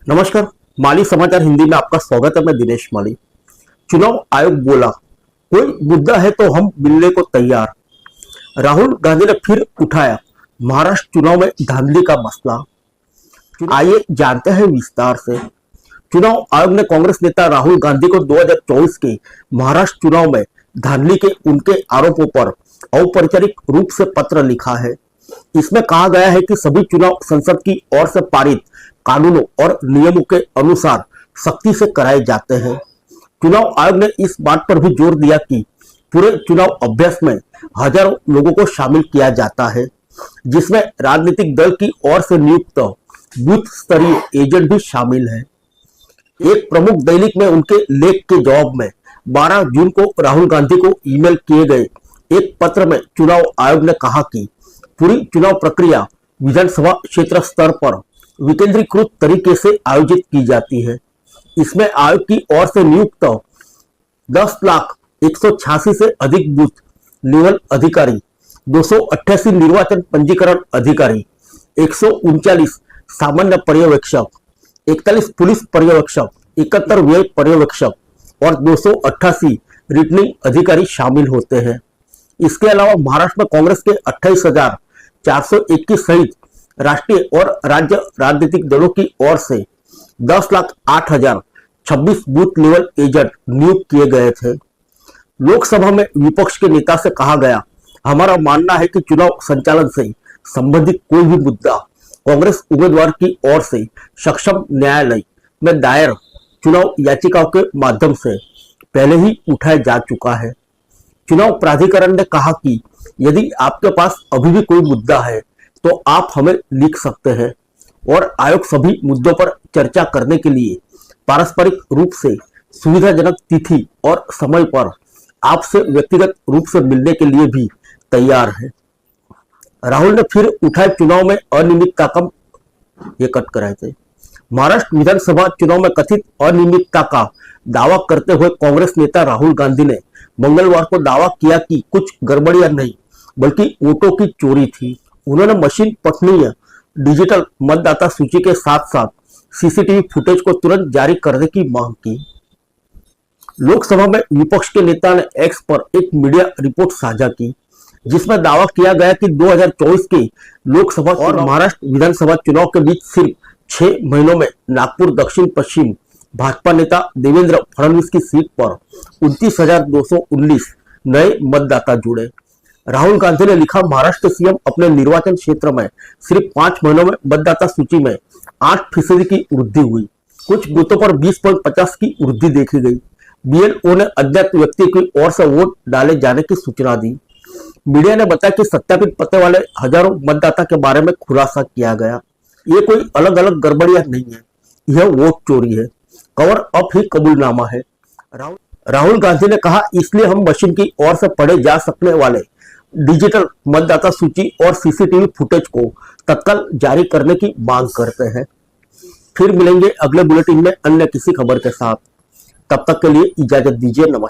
नमस्कार। माली समाचार हिंदी में आपका स्वागत है। मैं दिनेश माली। चुनाव आयोग बोला, कोई मुद्दा है तो हम मिलने को तैयार। राहुल गांधी ने फिर उठाया महाराष्ट्र चुनाव में धांधली का मसला। आइए जानते हैं विस्तार से। चुनाव आयोग ने कांग्रेस नेता राहुल गांधी को 2024 के महाराष्ट्र चुनाव में धांधली के उनके आरोपों पर औपचारिक रूप से पत्र लिखा है। इसमें कहा गया है कि सभी चुनाव संसद की ओर से पारित कानूनों और नियमों के अनुसार सख्ती से कराए जाते हैं। चुनाव आयोग ने इस बात पर भी जोर दिया कि पूरे चुनाव अभ्यास में हजारों लोगों को शामिल किया जाता है, जिसमें राजनीतिक दल की ओर से नियुक्त बूथ स्तरीय एजेंट भी शामिल है। एक प्रमुख दैनिक में उनके लेख के जवाब में 12 जून को राहुल गांधी को ईमेल किए गए एक पत्र में चुनाव आयोग ने कहा कि पूरी चुनाव प्रक्रिया विधानसभा क्षेत्र स्तर पर विकेंद्रीकृत तरीके से आयोजित की जाती है। इसमें आयोग की ओर से नियुक्त 10,186 से अधिक बूथ लेवल अधिकारी, 288 निर्वाचन पंजीकरण अधिकारी, 139 सामान्य पर्यवेक्षक, 41 पुलिस पर्यवेक्षक, 71 व्यय पर्यवेक्षक और 288 रिटर्निंग अधिकारी शामिल होते हैं। इसके अलावा महाराष्ट्र में कांग्रेस के 28,421 सहित राष्ट्रीय और राज्य राजनीतिक दलों की ओर से 10,08,026 बूथ लेवल एजेंट नियुक्त किए गए थे। लोकसभा में विपक्ष के नेता से कहा गया, हमारा मानना है कि चुनाव संचालन से संबंधित कोई भी मुद्दा कांग्रेस उम्मीदवार की ओर से सक्षम न्यायालय में दायर चुनाव याचिकाओं के माध्यम से पहले ही उठाया जा चुका है। चुनाव प्राधिकरण ने कहा कि यदि आपके पास अभी भी कोई मुद्दा है तो आप हमें लिख सकते हैं और आयोग सभी मुद्दों पर चर्चा करने के लिए पारस्परिक रूप से सुविधाजनक तिथि और समय पर आपसे व्यक्तिगत रूप से मिलने के लिए भी तैयार है। राहुल ने फिर उठाए चुनाव में अनियमितता का ये कट कराए थे। महाराष्ट्र विधानसभा चुनाव में कथित अनियमितता का दावा करते हुए कांग्रेस नेता राहुल गांधी ने मंगलवार को दावा किया कि कुछ गड़बड़ियां नहीं बल्कि वोटों की चोरी थी। उन्होंने मशीन पठनीय डिजिटल मतदाता सूची के साथ साथ सीसीटीवी फुटेज को तुरंत जारी करने की मांग की। लोकसभा में विपक्ष के नेता ने एक्स पर एक मीडिया रिपोर्ट साझा की, जिसमें दावा किया गया कि 2024 के लोकसभा और महाराष्ट्र विधानसभा चुनाव के बीच सिर्फ 6 महीनों में नागपुर दक्षिण पश्चिम भाजपा नेता देवेंद्र फडणवीस की सीट पर 29,219 नए मतदाता जुड़े। राहुल गांधी ने लिखा, महाराष्ट्र के सीएम अपने निर्वाचन क्षेत्र में सिर्फ 5 महीनों में मतदाता सूची में 8% की वृद्धि हुई। कुछ बूथों पर 20.50 की वृद्धि देखी गई। बीएलओ ने अज्ञात व्यक्ति की ओर से वोट डाले जाने की सूचना दी। मीडिया ने बताया कि सत्यापित पते वाले हजारों मतदाता के बारे में खुलासा किया गया। ये कोई अलग अलग गड़बड़ियां नहीं है, यह वोट चोरी है, कवर अप ही कबूलनामा है। राहुल गांधी ने कहा, इसलिए हम मशीन की ओर से पढ़े जा सकने वाले डिजिटल मतदाता सूची और सीसीटीवी फुटेज को तत्काल जारी करने की मांग करते हैं। फिर मिलेंगे अगले बुलेटिन में अन्य किसी खबर के साथ। तब तक के लिए इजाजत दीजिए। नमस्कार।